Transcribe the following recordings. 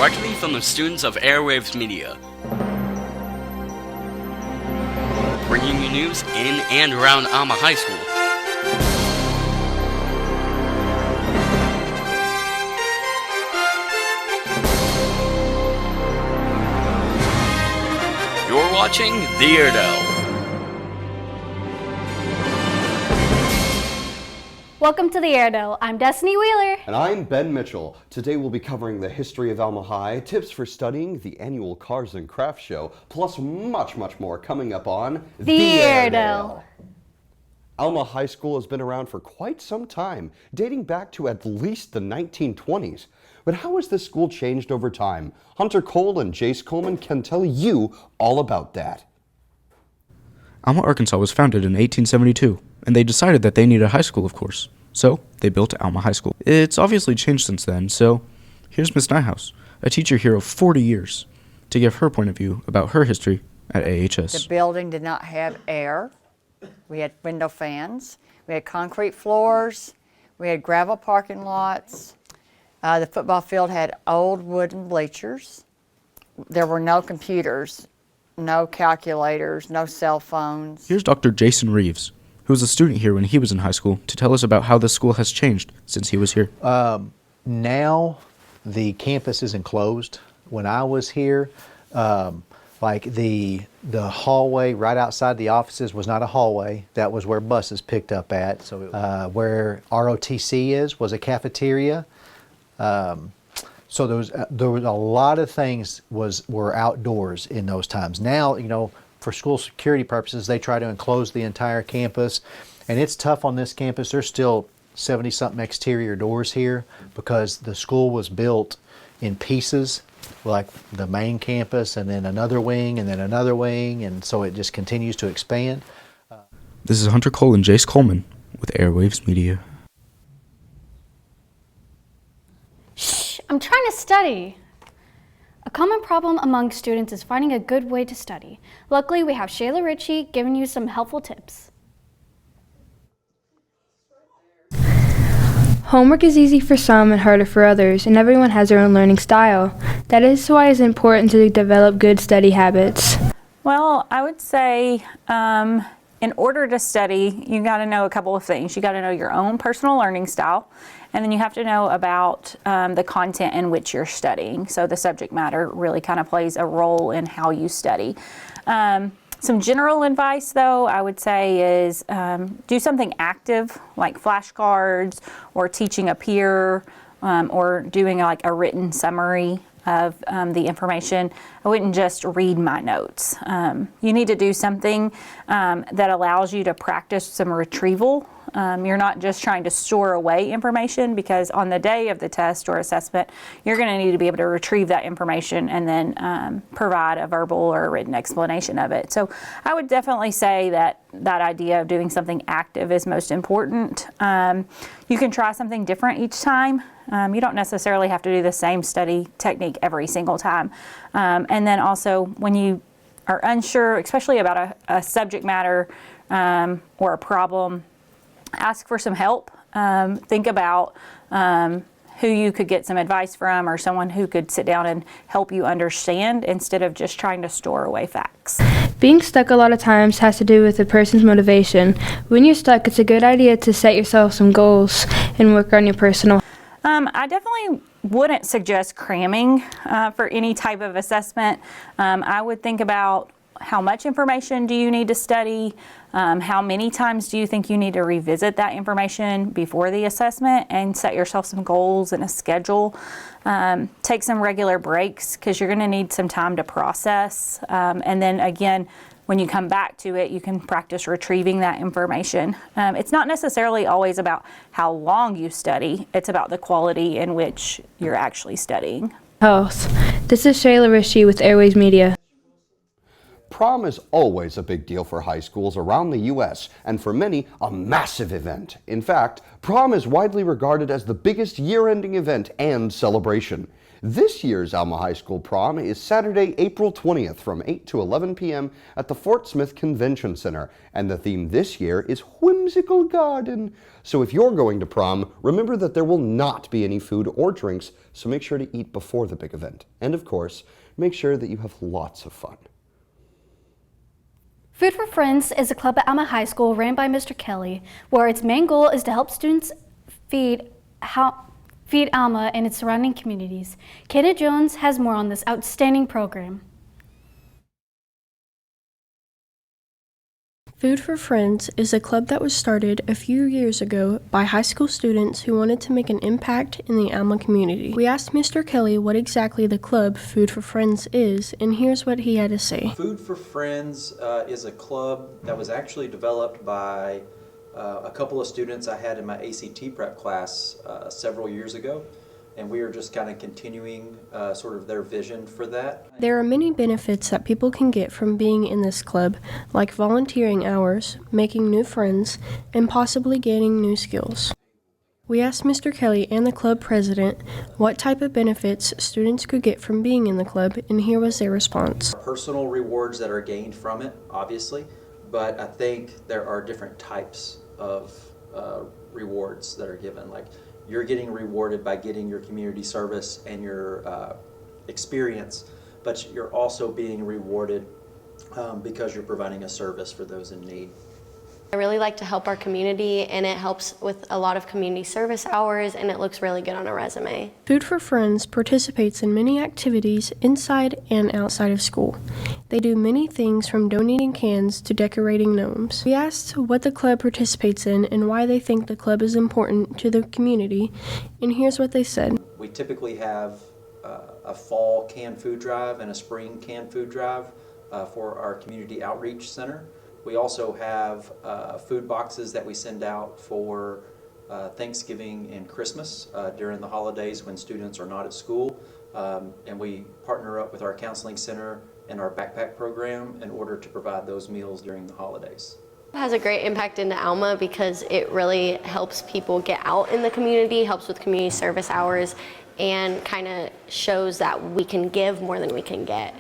directly from the students of Airwaves Media. Bringing you news in and around Alma High School. You're watching the Airedale. Welcome to the Airedale. I'm Destiny Wheeler. And I'm Ben Mitchell. Today we'll be covering the history of Alma High, tips for studying, the annual Cars and Crafts Show, plus much more coming up on the Airedale. Alma High School has been around for quite some time, dating back to at least the 1920s. But how has this school changed over time? Hunter Cole and Jace Coleman can tell you all about that. Alma, Arkansas was founded in 1872, and they decided that they needed a high school, of course. So they built Alma High School. It's obviously changed since then, so here's Miss Nyhouse, a teacher here of 40 years, to give her point of view about her history at AHS. The building did not have air. We had window fans. We had concrete floors. We had gravel parking lots. The football field had old wooden bleachers. There were no computers, no calculators, no cell phones. Here's Dr. Jason Reeves, who was a student here when he was in high school, to tell us about how the school has changed since he was here. Now the campus is enclosed. When I was here, like the hallway right outside the offices was not a hallway. That was where buses picked up at. So where ROTC was a cafeteria. So there was a lot of things were outdoors in those times. Now, you know, for school security purposes, they try to enclose the entire campus, and it's tough on this campus. There's still 70-something exterior doors here because the school was built in pieces, like the main campus and then another wing and then another wing, and so it just continues to expand. This is Hunter Cole and Jace Coleman with Airwaves Media. I'm trying to study. A common problem among students is finding a good way to study. Luckily, we have Shayla Ritchie giving you some helpful tips. Homework is easy for some and harder for others, and everyone has their own learning style. That is why it's important to develop good study habits. Well, I would say in order to study, you got to know a couple of things. You got to know your own personal learning style, and then you have to know about the content in which you're studying. So the subject matter really kind of plays a role in how you study. Some general advice, though, I would say is do something active like flashcards or teaching a peer or doing like a written summary of the information. I wouldn't just read my notes. You need to do something that allows you to practice some retrieval. You're not just trying to store away information, because on the day of the test or assessment, you're going to need to be able to retrieve that information and then provide a verbal or a written explanation of it. So I would definitely say that idea of doing something active is most important. You can try something different each time. You don't necessarily have to do the same study technique every single time. And then also, when you are unsure, especially about a subject matter or a problem, ask for some help. Think about who you could get some advice from, or someone who could sit down and help you understand instead of just trying to store away facts. Being stuck a lot of times has to do with a person's motivation. When you're stuck, it's a good idea to set yourself some goals and work on your personal. I definitely wouldn't suggest cramming for any type of assessment. I would think about how much information do you need to study, how many times do you think you need to revisit that information before the assessment, and set yourself some goals and a schedule. Take some regular breaks, because you're going to need some time to process. And then again, when you come back to it, you can practice retrieving that information. It's not necessarily always about how long you study. It's about the quality in which you're actually studying. Health. This is Shayla Ritchie with Airways Media. Prom is always a big deal for high schools around the U.S., and for many, a massive event. In fact, prom is widely regarded as the biggest year-ending event and celebration. This year's Alma High School prom is Saturday, April 20th from 8 to 11 p.m. at the Fort Smith Convention Center, and the theme this year is Whimsical Garden. So if you're going to prom, remember that there will not be any food or drinks, so make sure to eat before the big event. And of course, make sure that you have lots of fun. Food for Friends is a club at Alma High School ran by Mr. Kelly, where its main goal is to help students feed Alma and its surrounding communities. Kata Jones has more on this outstanding program. Food for Friends is a club that was started a few years ago by high school students who wanted to make an impact in the Alma community. We asked Mr. Kelly what exactly the club Food for Friends is, and here's what he had to say. Food for Friends is a club that was actually developed by a couple of students I had in my ACT prep class several years ago, and we are just kind of continuing sort of their vision for that. There are many benefits that people can get from being in this club, like volunteering hours, making new friends, and possibly gaining new skills. We asked Mr. Kelly and the club president what type of benefits students could get from being in the club, and here was their response. Personal rewards that are gained from it, obviously, but I think there are different types of rewards that are given. Like, you're getting rewarded by getting your community service and your experience, but you're also being rewarded because you're providing a service for those in need. I really like to help our community, and it helps with a lot of community service hours, and it looks really good on a resume. Food for Friends participates in many activities inside and outside of school. They do many things from donating cans to decorating gnomes. We asked what the club participates in and why they think the club is important to the community, and here's what they said. We typically have a fall canned food drive and a spring canned food drive for our community outreach center. We also have food boxes that we send out for Thanksgiving and Christmas during the holidays when students are not at school. And we partner up with our counseling center and our backpack program in order to provide those meals during the holidays. It has a great impact into Alma because it really helps people get out in the community, helps with community service hours, and kind of shows that we can give more than we can get.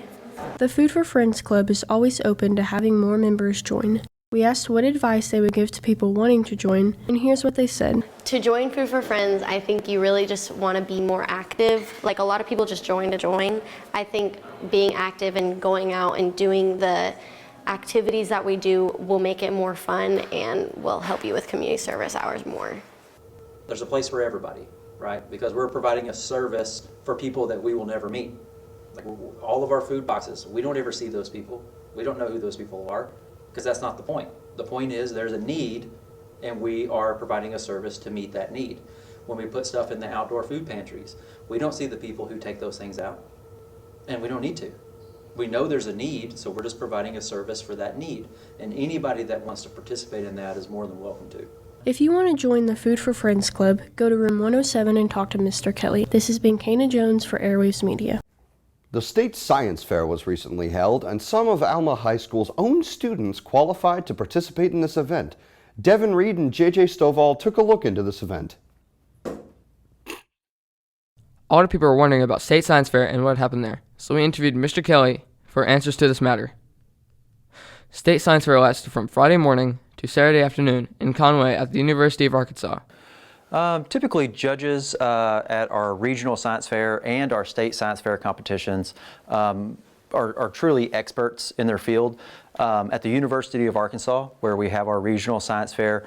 The Food for Friends Club is always open to having more members join. We asked what advice they would give to people wanting to join, and here's what they said. To join Food for Friends, I think you really just want to be more active. Like, a lot of people just join to join. I think being active and going out and doing the activities that we do will make it more fun and will help you with community service hours more. There's a place for everybody, right? Because we're providing a service for people that we will never meet. Like, all of our food boxes, we don't ever see those people. We don't know who those people are, because that's not the point. The point is there's a need, and we are providing a service to meet that need. When we put stuff in the outdoor food pantries, we don't see the people who take those things out, and we don't need to. We know there's a need, so we're just providing a service for that need. And anybody that wants to participate in that is more than welcome to. If you want to join the Food for Friends Club, go to room 107 and talk to Mr. Kelly. This has been Kana Jones for Airwaves Media. The state science fair was recently held, and some of Alma High School's own students qualified to participate in this event. Devin Reed and JJ Stovall took a look into this event. A lot of people are wondering about state science fair and what happened there, so we interviewed Mr. Kelly for answers to this matter. State science fair lasted from Friday morning to Saturday afternoon in Conway at the University of Arkansas. Typically, judges at our regional science fair and our state science fair competitions are truly experts in their field. At the University of Arkansas, where we have our regional science fair,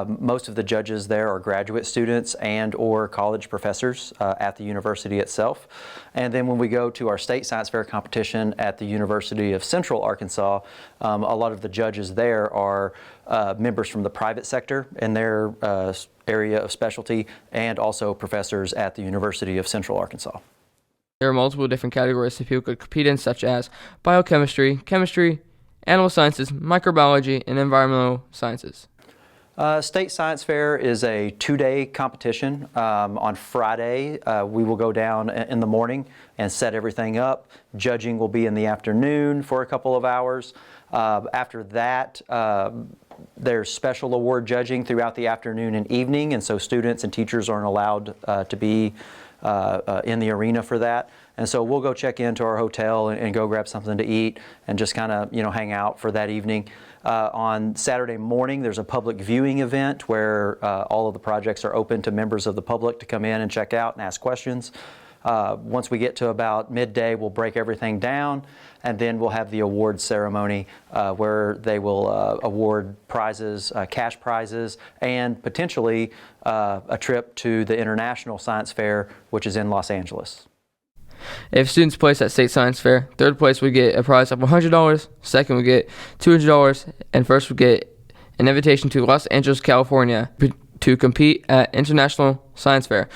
most of the judges there are graduate students and or college professors at the university itself. And then when we go to our state science fair competition at the University of Central Arkansas, a lot of the judges there are members from the private sector in their area of specialty, and also professors at the University of Central Arkansas. There are multiple different categories that people could compete in, such as biochemistry, chemistry, animal sciences, microbiology, and environmental sciences. State Science Fair is a 2-day competition. On Friday, we will go down in the morning and set everything up. Judging will be in the afternoon for a couple of hours. After that, there's special award judging throughout the afternoon and evening, and so students and teachers aren't allowed to be in the arena for that. And so we'll go check into our hotel and go grab something to eat and just kind of, hang out for that evening. On Saturday morning, there's a public viewing event where all of the projects are open to members of the public to come in and check out and ask questions. Once we get to about midday, we'll break everything down, and then we'll have the awards ceremony where they will award prizes, cash prizes, and potentially a trip to the International Science Fair, which is in Los Angeles. If students place at State Science Fair, third place would get a prize of $100, second would get $200, and first would get an invitation to Los Angeles, California to compete at International Science Fair.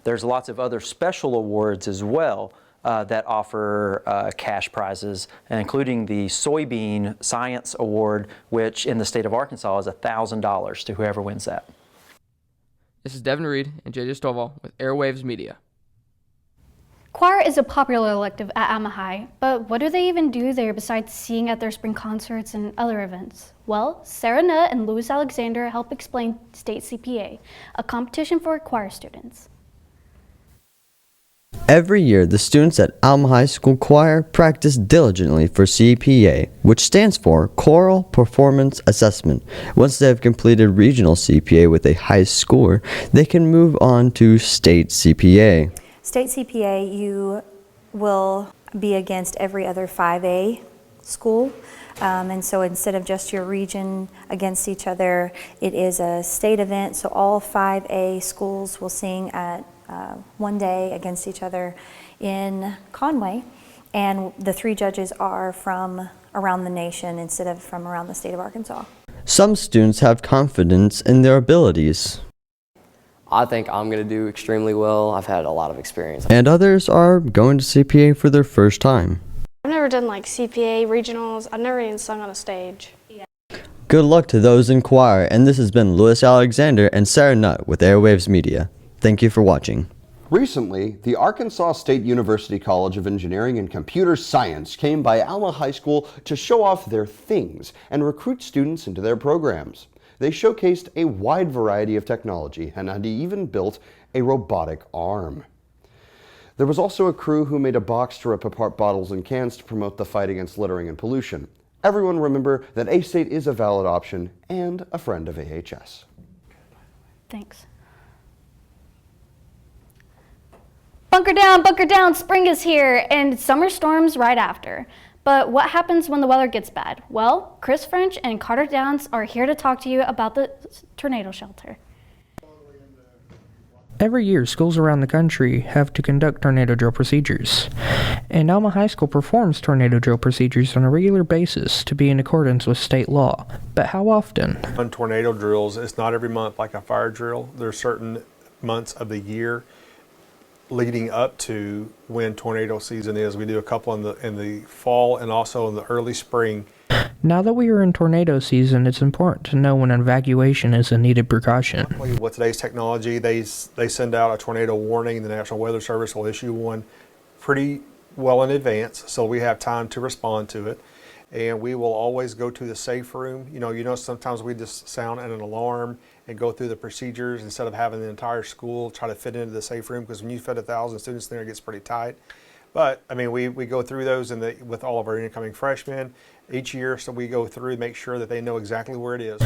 There's lots of other special awards as well that offer cash prizes, including the Soybean Science Award, which in the state of Arkansas is $1,000 to whoever wins that. This is Devin Reed and JJ Stovall with Airwaves Media. Choir is a popular elective at Alma High, but what do they even do there besides sing at their spring concerts and other events? Well, Sarah Nutt and Louis Alexander help explain State CPA, a competition for choir students. Every year, the students at Alma High School Choir practice diligently for CPA, which stands for Choral Performance Assessment. Once they have completed regional CPA with a high score, they can move on to state CPA. State CPA, you will be against every other 5A school. And so instead of just your region against each other, it is a state event. So all 5A schools will sing at one day against each other in Conway. And the 3 judges are from around the nation instead of from around the state of Arkansas. Some students have confidence in their abilities. I think I'm going to do extremely well. I've had a lot of experience. And others are going to CPA for their first time. I've never done like CPA, regionals. I've never even sung on a stage. Good luck to those in choir, and this has been Louis Alexander and Sarah Nutt with Airwaves Media. Thank you for watching. Recently, the Arkansas State University College of Engineering and Computer Science came by Alma High School to show off their things and recruit students into their programs. They showcased a wide variety of technology and had even built a robotic arm. There was also a crew who made a box to rip apart bottles and cans to promote the fight against littering and pollution. Everyone remember that A-State is a valid option and a friend of AHS. Thanks. Bunker down, spring is here, and summer storms right after. But what happens when the weather gets bad? Well, Chris French and Carter Downs are here to talk to you about the tornado shelter. Every year, schools around the country have to conduct tornado drill procedures, and Alma High School performs tornado drill procedures on a regular basis to be in accordance with state law. But how often? On tornado drills, it's not every month like a fire drill. There are certain months of the year leading up to when tornado season is. We do a couple in the fall and also in the early spring. Now that we are in tornado season, it's important to know when an evacuation is a needed precaution. With today's technology, they send out a tornado warning. The National Weather Service will issue one pretty well in advance, so we have time to respond to it. And we will always go to the safe room. You know, sometimes we just sound an alarm and go through the procedures instead of having the entire school try to fit into the safe room, because when you fit 1,000 students there, it gets pretty tight. But I mean, we go through those with all of our incoming freshmen each year, so we go through and make sure that they know exactly where it is.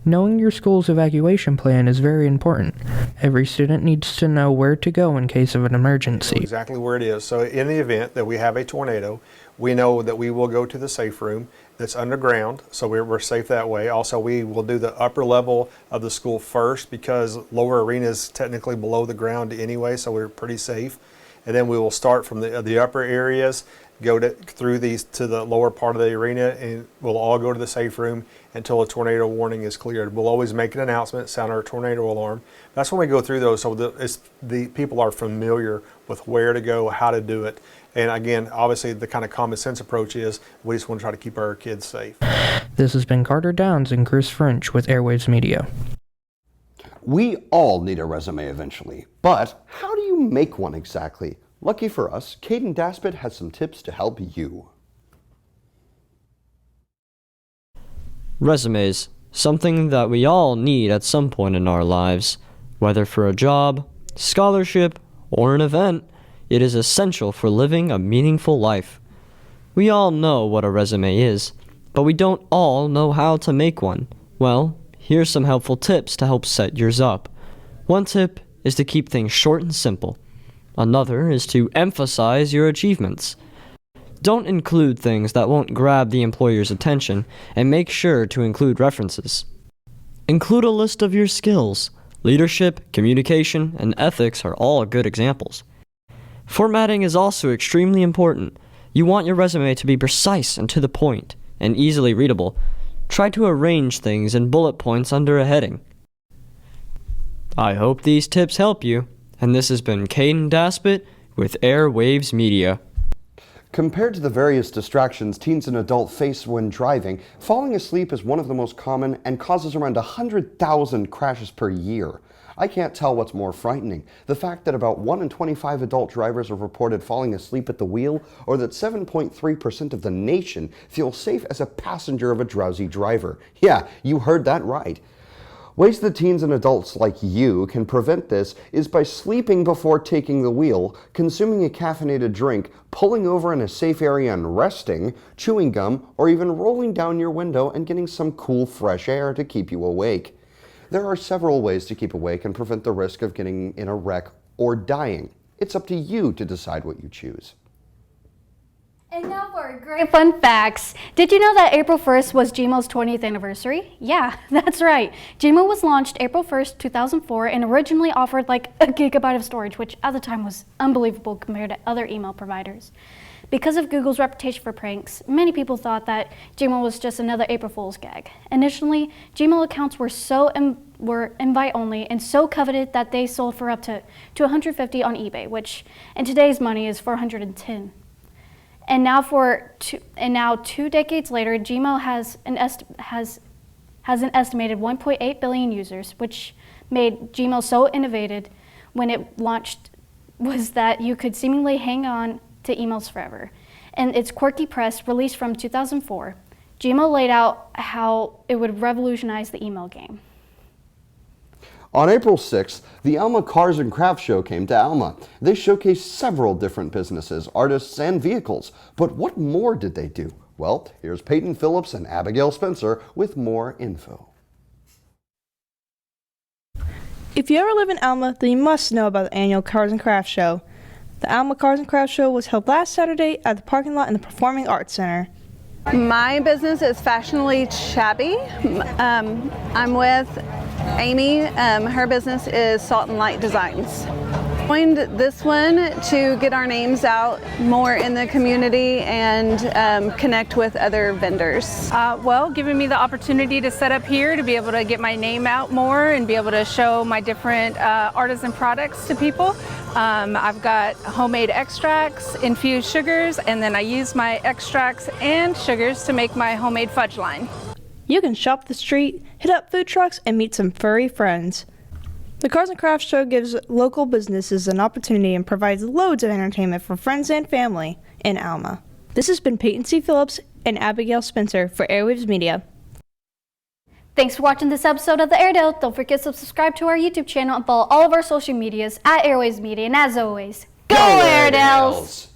Knowing your school's evacuation plan is very important. Every student needs to know where to go in case of an emergency. Know exactly where it is. So in the event that we have a tornado, we know that we will go to the safe room that's underground, so we're safe that way. Also, we will do the upper level of the school first, because lower arena is technically below the ground anyway, so we're pretty safe. And then we will start from the upper areas, go through these to the lower part of the arena, and we'll all go to the safe room until a tornado warning is cleared. We'll always make an announcement, sound our tornado alarm. That's when we go through those, so the people are familiar with where to go, how to do it. And again, obviously the kind of common sense approach is we just want to try to keep our kids safe. This has been Carter Downs and Chris French with Airwaves Media. We all need a resume eventually, but how do you make one exactly? Lucky for us, Caden Daspit has some tips to help you. Resumes, something that we all need at some point in our lives. Whether for a job, scholarship, or an event, it is essential for living a meaningful life. We all know what a resume is, but we don't all know how to make one. Well, here's some helpful tips to help set yours up. One tip is to keep things short and simple. Another is to emphasize your achievements. Don't include things that won't grab the employer's attention, and make sure to include references. Include a list of your skills. Leadership, communication, and ethics are all good examples. Formatting is also extremely important. You want your resume to be precise and to the point, and easily readable. Try to arrange things in bullet points under a heading. I hope these tips help you, and this has been Caden Daspit with Airwaves Media. Compared to the various distractions teens and adults face when driving, falling asleep is one of the most common and causes around 100,000 crashes per year. I can't tell what's more frightening, the fact that about 1 in 25 adult drivers are reported falling asleep at the wheel, or that 7.3% of the nation feel safe as a passenger of a drowsy driver. Yeah, you heard that right. Ways that teens and adults like you can prevent this is by sleeping before taking the wheel, consuming a caffeinated drink, pulling over in a safe area and resting, chewing gum, or even rolling down your window and getting some cool fresh air to keep you awake. There are several ways to keep awake and prevent the risk of getting in a wreck or dying. It's up to you to decide what you choose. And now for great fun facts. Did you know that April 1st was Gmail's 20th anniversary? Yeah, that's right. Gmail was launched April 1st, 2004 and originally offered like a gigabyte of storage, which at the time was unbelievable compared to other email providers. Because of Google's reputation for pranks, many people thought that Gmail was just another April Fool's gag. Initially, Gmail accounts were invite only and so coveted that they sold for up to $150 on eBay, which in today's money is $410. And now, 2 decades later, Gmail has an estimated 1.8 billion users, which made Gmail so innovative when it launched was that you could seemingly hang on to emails forever. In its quirky press release from 2004, Gmail laid out how it would revolutionize the email game. On April 6th, the Alma Cars and Crafts Show came to Alma. They showcased several different businesses, artists, and vehicles. But what more did they do? Well, here's Peyton Phillips and Abigail Spencer with more info. If you ever live in Alma, then you must know about the annual Cars and Crafts Show. The Alma Cars and Crafts Show was held last Saturday at the parking lot in the Performing Arts Center. My business is Fashionably Shabby. I'm with Amy. Her business is Salt and Light Designs. Joined this one to get our names out more in the community and connect with other vendors. Well, giving me the opportunity to set up here to be able to get my name out more and be able to show my different artisan products to people. I've got homemade extracts, infused sugars, and then I use my extracts and sugars to make my homemade fudge line. You can shop the street, hit up food trucks, and meet some furry friends. The Cars and Crafts Show gives local businesses an opportunity and provides loads of entertainment for friends and family in Alma. This has been Peyton C. Phillips and Abigail Spencer for Airwaves Media. Thanks for watching this episode of the Airedale. Don't forget to subscribe to our YouTube channel and follow all of our social medias at Airwaves Media. And as always, go Airedales!